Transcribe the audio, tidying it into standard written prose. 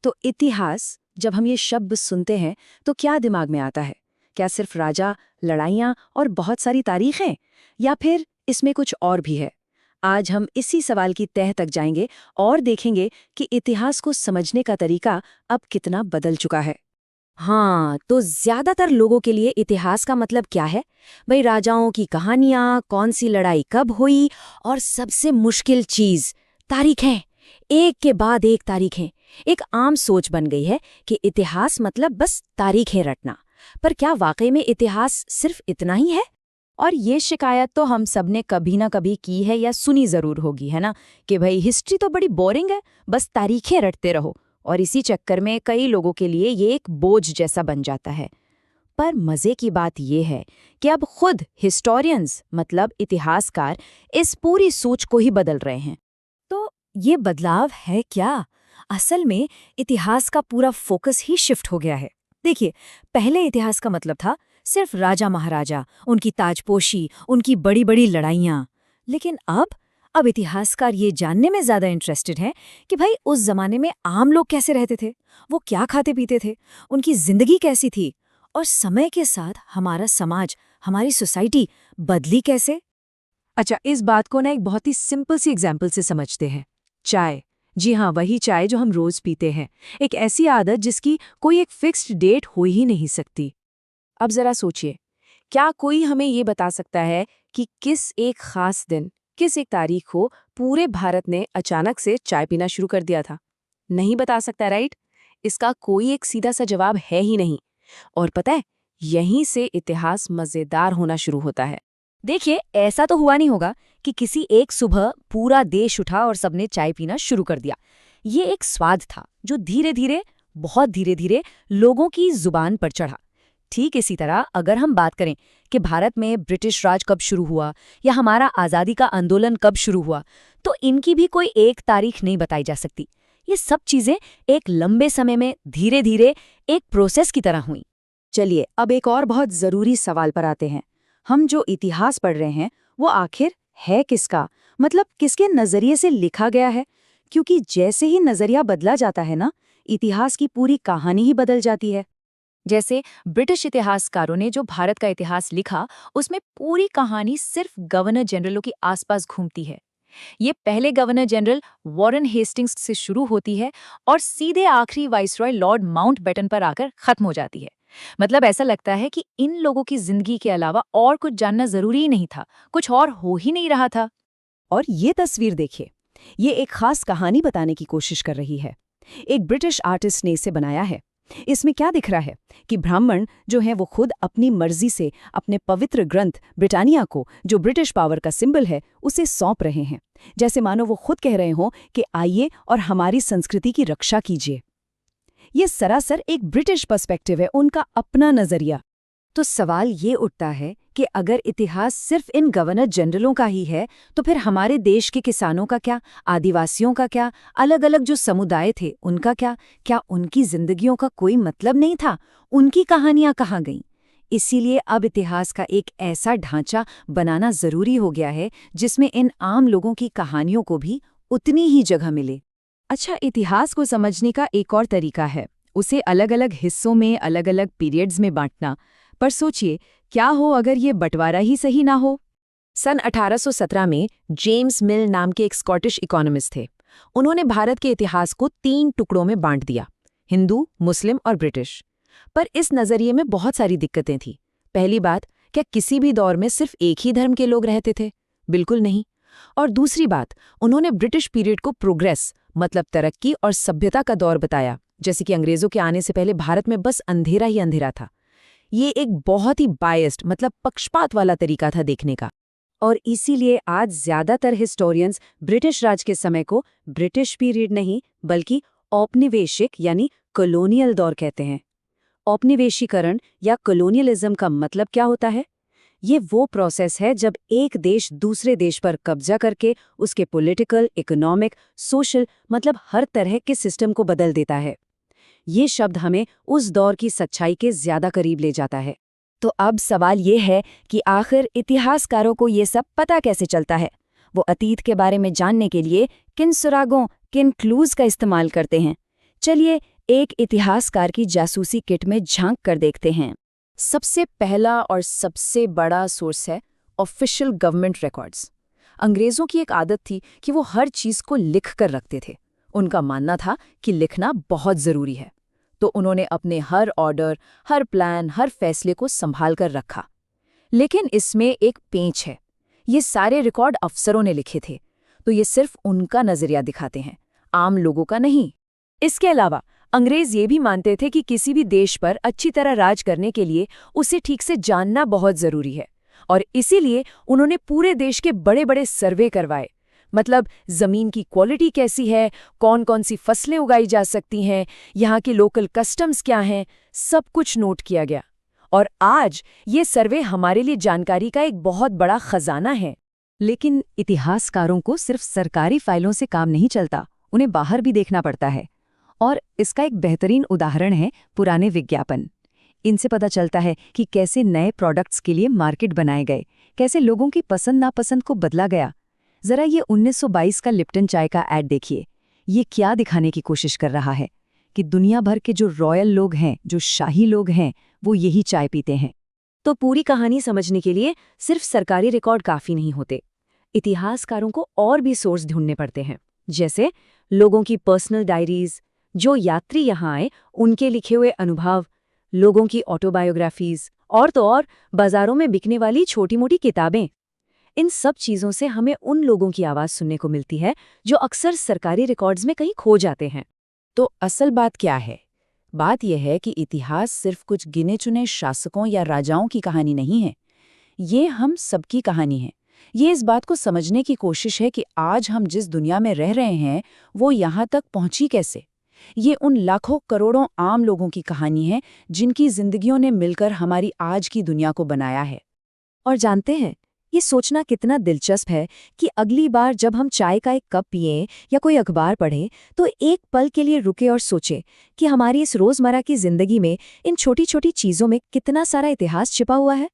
तो इतिहास, जब हम ये शब्द सुनते हैं तो क्या दिमाग में आता है? क्या सिर्फ राजा, लड़ाइयाँ और बहुत सारी तारीखें, या फिर इसमें कुछ और भी है? आज हम इसी सवाल की तह तक जाएंगे और देखेंगे कि इतिहास को समझने का तरीका अब कितना बदल चुका है। हाँ, तो ज्यादातर लोगों के लिए इतिहास का मतलब क्या है? भाई, राजाओं की कहानियां, कौन सी लड़ाई कब हुई, और सबसे मुश्किल चीज, तारीखें। एक के बाद एक तारीखें। एक आम सोच बन गई है कि इतिहास मतलब बस तारीखें रटना। पर क्या वाकई में इतिहास सिर्फ इतना ही है? और ये शिकायत तो हम सब ने कभी ना कभी की है या सुनी जरूर होगी, है ना, कि भाई हिस्ट्री तो बड़ी बोरिंग है, बस तारीखें रटते रहो। और इसी चक्कर में कई लोगों के लिए ये एक बोझ जैसा बन जाता है। पर मजे की बात यह है कि अब खुद हिस्टोरियंस मतलब इतिहासकार इस पूरी सोच को ही बदल रहे हैं। तो ये बदलाव है क्या? असल में इतिहास का पूरा फोकस ही शिफ्ट हो गया है। देखिए, पहले इतिहास का मतलब था सिर्फ राजा महाराजा, उनकी ताजपोशी, उनकी बड़ी बड़ी लड़ाइयाँ। लेकिन अब इतिहासकार ये जानने में ज्यादा इंटरेस्टेड हैं कि भाई उस जमाने में आम लोग कैसे रहते थे, वो क्या खाते पीते थे, उनकी जिंदगी कैसी थी, और समय के साथ हमारा समाज, हमारी सोसाइटी बदली कैसे। अच्छा, इस बात को ना एक बहुत ही सिंपल सी एग्जाम्पल से समझते हैं। चाय। जी हाँ, वही चाय जो हम रोज पीते हैं। एक ऐसी आदत जिसकी कोई एक फिक्स्ड डेट हो ही नहीं सकती। अब जरा सोचिए, क्या कोई हमें ये बता सकता है कि किस एक खास दिन, किस एक तारीख को पूरे भारत ने अचानक से चाय पीना शुरू कर दिया था? नहीं बता सकता, राइट? इसका कोई एक सीधा सा जवाब है ही नहीं। और पता है, यहीं से इतिहास मजेदार होना शुरू होता है। देखिए, ऐसा तो हुआ नहीं होगा कि किसी एक सुबह पूरा देश उठा और सबने चाय पीना शुरू कर दिया। ये एक स्वाद था जो धीरे धीरे, बहुत धीरे धीरे लोगों की जुबान पर चढ़ा। ठीक इसी तरह अगर हम बात करें कि भारत में ब्रिटिश राज कब शुरू हुआ या हमारा आज़ादी का आंदोलन कब शुरू हुआ, तो इनकी भी कोई एक तारीख नहीं बताई जा सकती। ये सब चीज़ें एक लंबे समय में धीरे धीरे एक प्रोसेस की तरह हुई। चलिए, अब एक और बहुत ज़रूरी सवाल पर आते हैं। हम जो इतिहास पढ़ रहे हैं वो आखिर है किसका? मतलब किसके नज़रिए से लिखा गया है? क्योंकि जैसे ही नज़रिया बदला जाता है ना, इतिहास की पूरी कहानी ही बदल जाती है। जैसे ब्रिटिश इतिहासकारों ने जो भारत का इतिहास लिखा, उसमें पूरी कहानी सिर्फ गवर्नर जनरलों के आसपास घूमती है। ये पहले गवर्नर जनरल वॉरेन हेस्टिंग्स से शुरू होती है और सीधे आखिरी वाइसरॉय लॉर्ड माउंटबेटन पर आकर खत्म हो जाती है। मतलब ऐसा लगता है कि इन लोगों की जिंदगी के अलावा और कुछ जानना जरूरी ही नहीं था, कुछ और हो ही नहीं रहा था। और ये तस्वीर देखिए, ये एक खास कहानी बताने की कोशिश कर रही है। एक ब्रिटिश आर्टिस्ट ने इसे बनाया है। इसमें क्या दिख रहा है कि ब्राह्मण जो हैं वो खुद अपनी मर्जी से अपने पवित्र ग्रंथ ब्रिटानिया को, जो ब्रिटिश पावर का सिंबल है, उसे सौंप रहे हैं। जैसे मानो वो खुद कह रहे हों कि आइए और हमारी संस्कृति की रक्षा कीजिए। ये सरासर एक ब्रिटिश पर्सपेक्टिव है, उनका अपना नजरिया। तो सवाल ये उठता है कि अगर इतिहास सिर्फ इन गवर्नर जनरलों का ही है, तो फिर हमारे देश के किसानों का क्या, आदिवासियों का क्या, अलग अलग जो समुदाय थे उनका क्या? क्या उनकी जिंदगियों का कोई मतलब नहीं था? उनकी कहानियां कहाँ गईं? इसीलिए अब इतिहास का एक ऐसा ढांचा बनाना जरूरी हो गया है जिसमें इन आम लोगों की कहानियों को भी उतनी ही जगह मिले। अच्छा, इतिहास को समझने का एक और तरीका है, उसे अलग अलग हिस्सों में, अलग अलग पीरियड्स में बांटना। पर सोचिए, क्या हो अगर ये बंटवारा ही सही ना हो? सन 1817 में जेम्स मिल नाम के एक स्कॉटिश इकोनॉमिस्ट थे। उन्होंने भारत के इतिहास को 3 टुकड़ों में बांट दिया: हिंदू, मुस्लिम और ब्रिटिश। पर इस नजरिए में बहुत सारी दिक्कतें थीं। पहली बात, क्या किसी भी दौर में सिर्फ एक ही धर्म के लोग रहते थे? बिल्कुल नहीं। और दूसरी बात, उन्होंने ब्रिटिश पीरियड को प्रोग्रेस मतलब तरक्की और सभ्यता का दौर बताया, जैसे कि अंग्रेजों के आने से पहले भारत में बस अंधेरा ही अंधेरा था। ये एक बहुत ही बायस्ड मतलब पक्षपात वाला तरीका था देखने का। और इसीलिए आज ज्यादातर हिस्टोरियंस ब्रिटिश राज के समय को ब्रिटिश पीरियड नहीं बल्कि औपनिवेशिक यानी कॉलोनियल दौर कहते हैं। औपनिवेशीकरण या कॉलोनियलिज्म का मतलब क्या होता है? ये वो प्रोसेस है जब एक देश दूसरे देश पर कब्जा करके उसके पॉलिटिकल, इकोनॉमिक, सोशल मतलब हर तरह के सिस्टम को बदल देता है। ये शब्द हमें उस दौर की सच्चाई के ज्यादा करीब ले जाता है। तो अब सवाल ये है कि आखिर इतिहासकारों को ये सब पता कैसे चलता है? वो अतीत के बारे में जानने के लिए किन सुरागों, किन क्लूज का इस्तेमाल करते हैं? चलिए एक इतिहासकार की जासूसी किट में झांक कर देखते हैं। सबसे पहला और सबसे बड़ा सोर्स है ऑफिशियल गवर्नमेंट रिकॉर्ड्स। अंग्रेजों की एक आदत थी कि वो हर चीज को लिख कर रखते थे। उनका मानना था कि लिखना बहुत जरूरी है, तो उन्होंने अपने हर ऑर्डर, हर प्लान, हर फैसले को संभाल कर रखा। लेकिन इसमें एक पेंच है। ये सारे रिकॉर्ड अफसरों ने लिखे थे, तो ये सिर्फ उनका नजरिया दिखाते हैं, आम लोगों का नहीं। इसके अलावा अंग्रेज ये भी मानते थे कि किसी भी देश पर अच्छी तरह राज करने के लिए उसे ठीक से जानना बहुत जरूरी है, और इसीलिए उन्होंने पूरे देश के बड़े बड़े सर्वे करवाए। मतलब जमीन की क्वालिटी कैसी है, कौन कौन सी फसलें उगाई जा सकती हैं, यहाँ के लोकल कस्टम्स क्या हैं, सब कुछ नोट किया गया। और आज ये सर्वे हमारे लिए जानकारी का एक बहुत बड़ा खजाना है। लेकिन इतिहासकारों को सिर्फ सरकारी फाइलों से काम नहीं चलता, उन्हें बाहर भी देखना पड़ता है। और इसका एक बेहतरीन उदाहरण है पुराने विज्ञापन। इनसे पता चलता है कि कैसे नए प्रोडक्ट्स के लिए मार्केट बनाए गए, कैसे लोगों की पसंद नापसंद को बदला गया। जरा ये 1922 का लिप्टन चाय का ऐड देखिए। ये क्या दिखाने की कोशिश कर रहा है कि दुनिया भर के जो रॉयल लोग हैं, जो शाही लोग हैं, वो यही चाय पीते हैं। तो पूरी कहानी समझने के लिए सिर्फ सरकारी रिकॉर्ड काफी नहीं होते। इतिहासकारों को और भी सोर्स ढूंढने पड़ते हैं, जैसे लोगों की पर्सनल डायरीज, जो यात्री यहाँ आए उनके लिखे हुए अनुभव, लोगों की ऑटोबायोग्राफीज, और तो और बाजारों में बिकने वाली छोटी-मोटी किताबें। इन सब चीजों से हमें उन लोगों की आवाज सुनने को मिलती है जो अक्सर सरकारी रिकॉर्ड्स में कहीं खो जाते हैं। तो असल बात क्या है? बात यह है कि इतिहास सिर्फ कुछ गिने चुने शासकों या राजाओं की कहानी नहीं है। ये हम सबकी कहानी है। ये इस बात को समझने की कोशिश है कि आज हम जिस दुनिया में रह रहे हैं वो यहाँ तक पहुंची कैसे। ये उन लाखों करोड़ों आम लोगों की कहानी है जिनकी जिंदगियों ने मिलकर हमारी आज की दुनिया को बनाया है। और जानते हैं, ये सोचना कितना दिलचस्प है कि अगली बार जब हम चाय का एक कप पिएं या कोई अखबार पढ़ें, तो एक पल के लिए रुके और सोचें कि हमारी इस रोजमर्रा की जिंदगी में इन छोटी छोटी चीजों में कितना सारा इतिहास छिपा हुआ है।